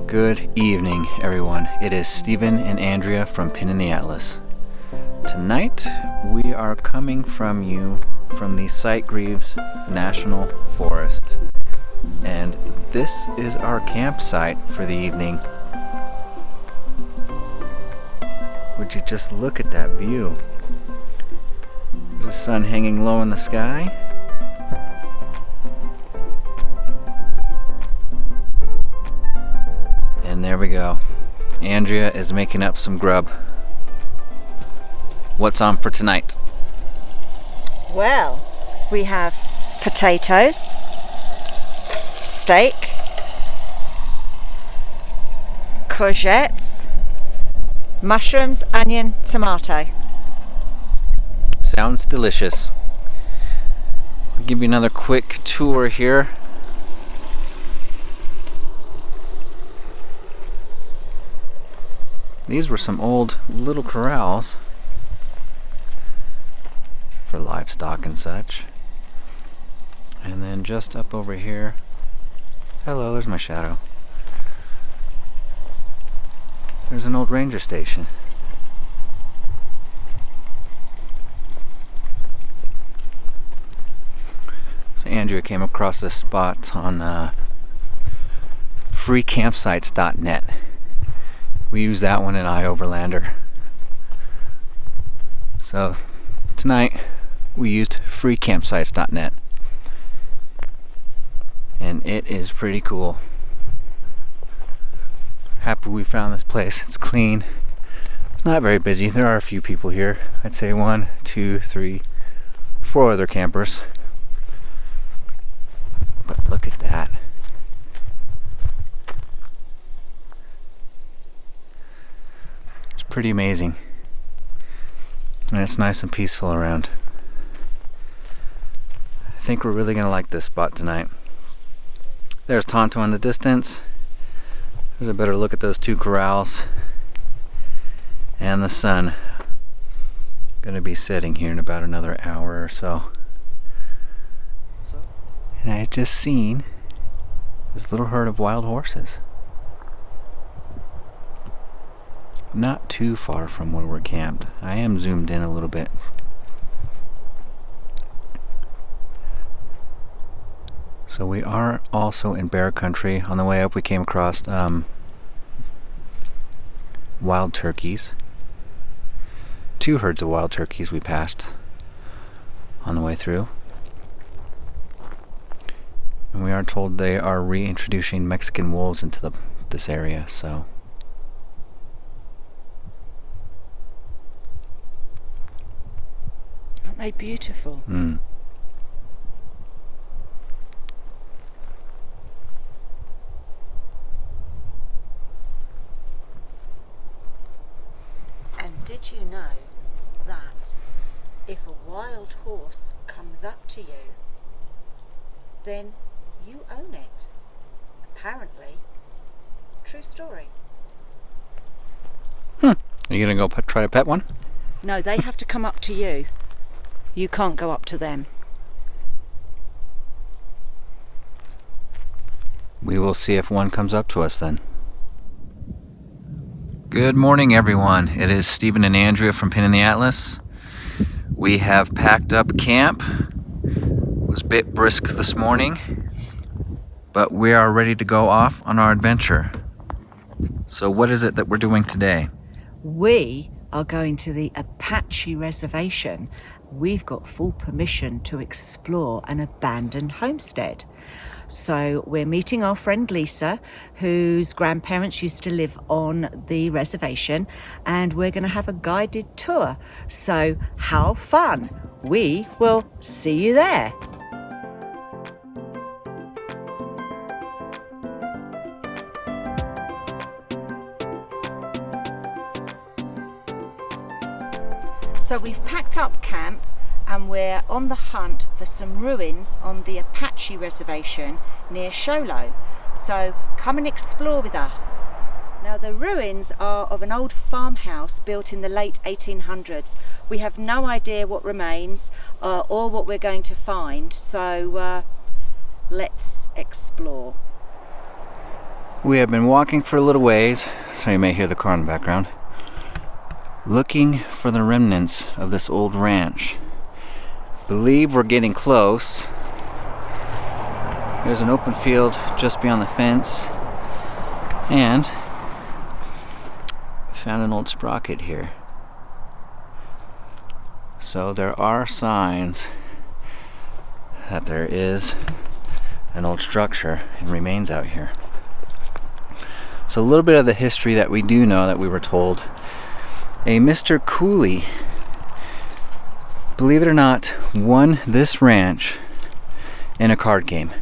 Good evening, everyone. It is Stephen and Andrea from Pin in the Atlas. Tonight, we are coming from you from the Sitgreaves National Forest. And this is our campsite for the evening. Would you just look at that view? There's the sun hanging low in the sky. And there we go. Andrea is making up some grub. What's on for tonight? Well, we have potatoes, steak, courgettes, mushrooms, onion, tomato. Sounds delicious. I'll give you another quick tour here. These were some old little corrals for livestock and such. And then just up over here, hello, there's my shadow. There's an old ranger station. So Andrea came across this spot on freecampsites.net. We use that one in iOverlander. So tonight we used freecampsites.net, and it is pretty cool. Happy we found this place. It's clean. It's not very busy. There are a few people here. I'd say 1, 2, 3, 4 other campers. But look at that. Pretty amazing, and it's nice and peaceful around. I think we're really gonna like this spot tonight. There's Tonto in the distance. There's a better look at those two corrals, and the sun gonna be setting here in about another hour or so. And I had just seen this little herd of wild horses not too far from where we're camped. I am zoomed in a little bit. So we are also in bear country. On the way up we came across wild turkeys. 2 herds of wild turkeys we passed on the way through. And we are told they are reintroducing Mexican wolves into this area, so They beautiful. Mm. And did you know that if a wild horse comes up to you, then you own it? Apparently. True story. Are you gonna go try to pet one? No, they have to come up to you. You can't go up to them. We will see if one comes up to us then. Good morning, everyone. It is Stephen and Andrea from Pin in the Atlas. We have packed up camp. It was a bit brisk this morning, but we are ready to go off on our adventure. So what is it that we're doing today? We are going to the Apache reservation. We've got full permission to explore an abandoned homestead. So we're meeting our friend Lisa, whose grandparents used to live on the reservation, and we're going to have a guided tour. So how fun! We will see you there. So we've packed up camp and we're on the hunt for some ruins on the Apache reservation near Show Low. So come and explore with us. Now the ruins are of an old farmhouse built in the late 1800s. We have no idea what remains or what we're going to find, so let's explore. We have been walking for a little ways, so you may hear the car in the background, looking for the remnants of this old ranch. Believe we're getting close. There's an open field just beyond the fence, and found an old sprocket here. So there are signs that there is an old structure and remains out here. So a little bit of the history that we do know that we were told. A Mr. Cooley, believe it or not, won this ranch in a card game.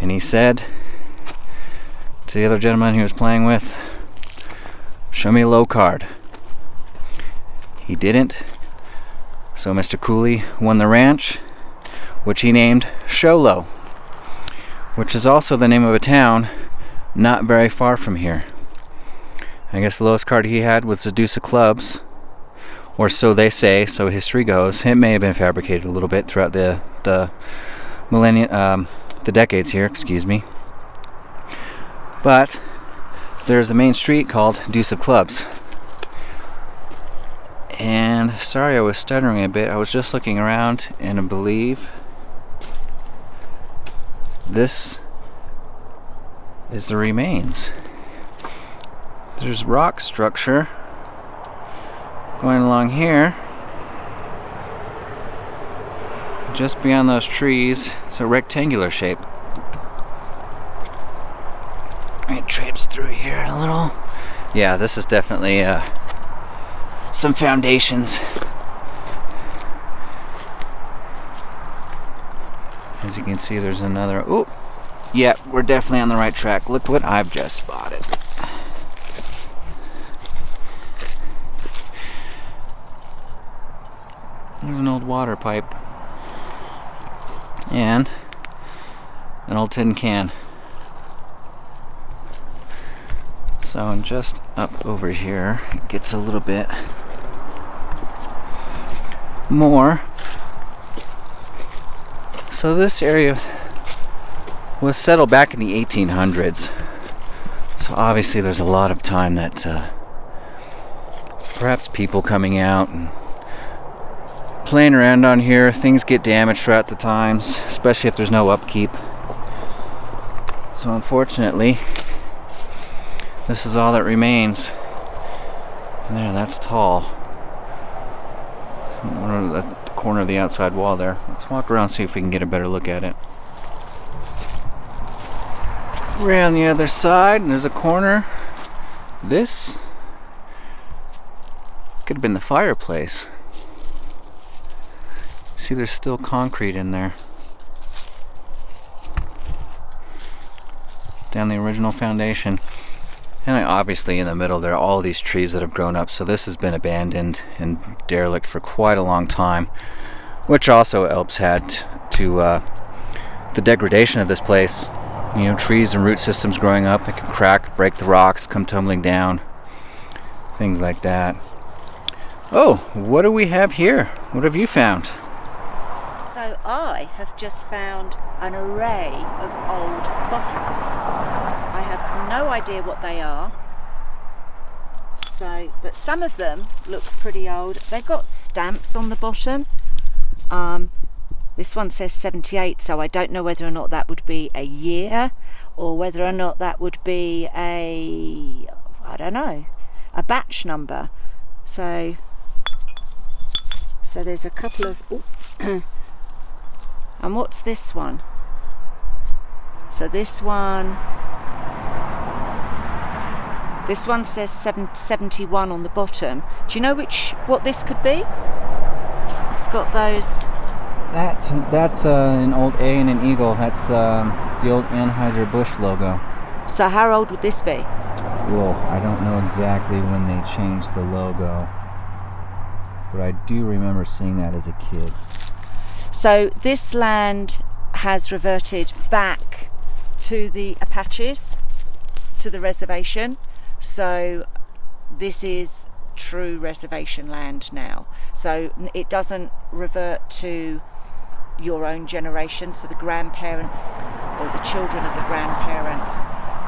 And he said to the other gentleman he was playing with, "Show me a low card." He didn't. So Mr. Cooley won the ranch, which he named Show Low, which is also the name of a town not very far from here. I guess the lowest card he had was the deuce of clubs, or so they say, so history goes. It may have been fabricated a little bit throughout the millennia, the decades here, excuse me. But there's a main street called Deuce of Clubs. And sorry I was stuttering a bit. I was just looking around, and I believe this is the remains. There's rock structure going along here. Just beyond those trees, it's a rectangular shape. It traipse through here a little. Yeah, this is definitely some foundations. As you can see, there's another. Oh, yeah, we're definitely on the right track. Look what I've just spotted. There's an old water pipe and an old tin can. So I'm just up over here. It gets a little bit more. So this area was settled back in the 1800s. So obviously there's a lot of time that perhaps people coming out and playing around on here, things get damaged throughout the times, especially if there's no upkeep. So unfortunately, this is all that remains. And there, that's tall. So we're at the corner of the outside wall there. Let's walk around and see if we can get a better look at it. We're on the other side, and there's a corner. This could have been the fireplace. See, there's still concrete in there. Down the original foundation. And obviously in the middle there are all these trees that have grown up, so this has been abandoned and derelict for quite a long time, which also helps add to the degradation of this place. You know, trees and root systems growing up, it can crack, break the rocks, come tumbling down, things like that. Oh, what do we have here? What have you found? So I have just found an array of old bottles. I have no idea what they are. So, but some of them look pretty old. They've got stamps on the bottom. This one says 78, so I don't know whether or not that would be a year or whether or not that would be a batch number. So there's a couple of, and what's this one? So this one says 71 on the bottom. Do you know what this could be? It's got those. That's an old A and an eagle. That's the old Anheuser-Busch logo. So how old would this be? Well, I don't know exactly when they changed the logo, but I do remember seeing that as a kid. So this land has reverted back to the Apaches, to the reservation. So this is true reservation land now. So it doesn't revert to your own generation, so the grandparents or the children of the grandparents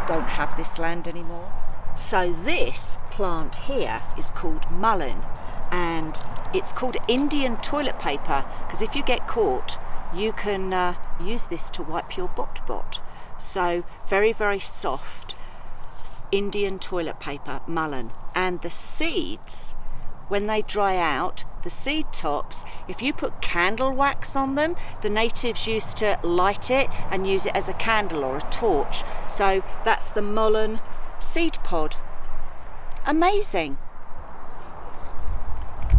don't have this land anymore. So this plant here is called mullein, and it's called Indian toilet paper because if you get caught you can use this to wipe your bot. So very, very soft Indian toilet paper, mullein. And the seeds, when they dry out, the seed tops, if you put candle wax on them, the natives used to light it and use it as a candle or a torch. So that's the mullein seed pod. Amazing.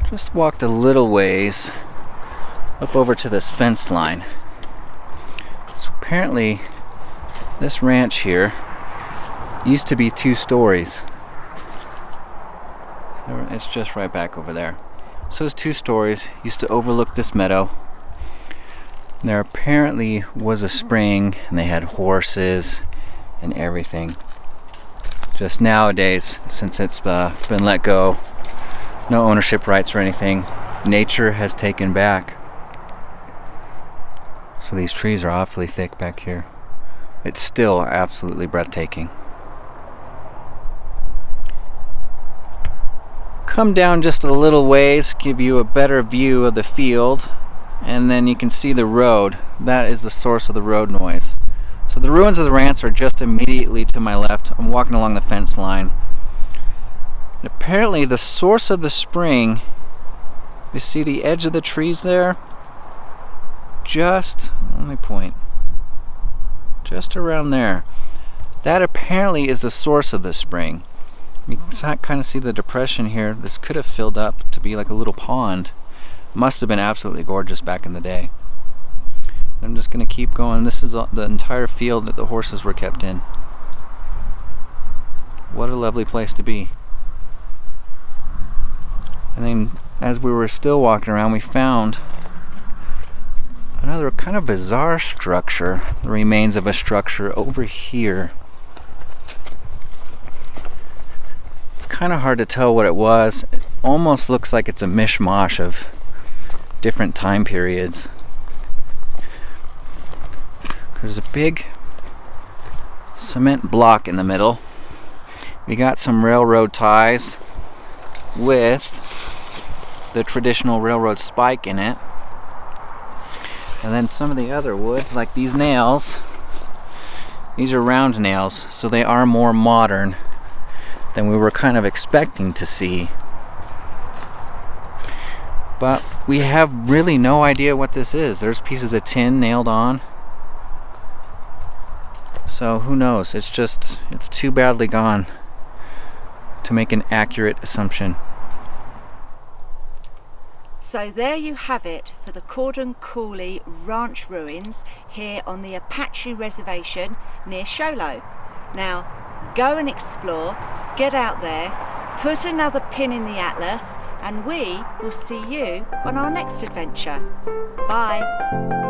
Just walked a little ways up over to this fence line. So apparently this ranch here used to be 2 stories. So it's just right back over there. So it's 2 stories, used to overlook this meadow. There apparently was a spring and they had horses and everything. Just nowadays, since it's been let go, no ownership rights or anything, nature has taken back. So these trees are awfully thick back here. It's still absolutely breathtaking. Come down just a little ways, give you a better view of the field, and then you can see the road. That is the source of the road noise. So the ruins of the ranch are just immediately to my left. I'm walking along the fence line. And apparently the source of the spring, you see the edge of the trees there? Let me point. Just around there. That apparently is the source of the spring. You can kind of see the depression here. This could have filled up to be like a little pond. Must have been absolutely gorgeous back in the day. I'm just going to keep going. This is the entire field that the horses were kept in. What a lovely place to be. And then as we were still walking around, we found another kind of bizarre structure, the remains of a structure over here. It's kind of hard to tell what it was. It almost looks like it's a mishmash of different time periods. There's a big cement block in the middle. We got some railroad ties with the traditional railroad spike in it. And then some of the other wood, like these nails, these are round nails, so they are more modern than we were kind of expecting to see. But we have really no idea what this is. There's pieces of tin nailed on. So who knows? It's too badly gone to make an accurate assumption. So there you have it for the Cooley Ranch ruins here on the Apache reservation near Show Low. Now go and explore, get out there, put another pin in the atlas, and we will see you on our next adventure. Bye.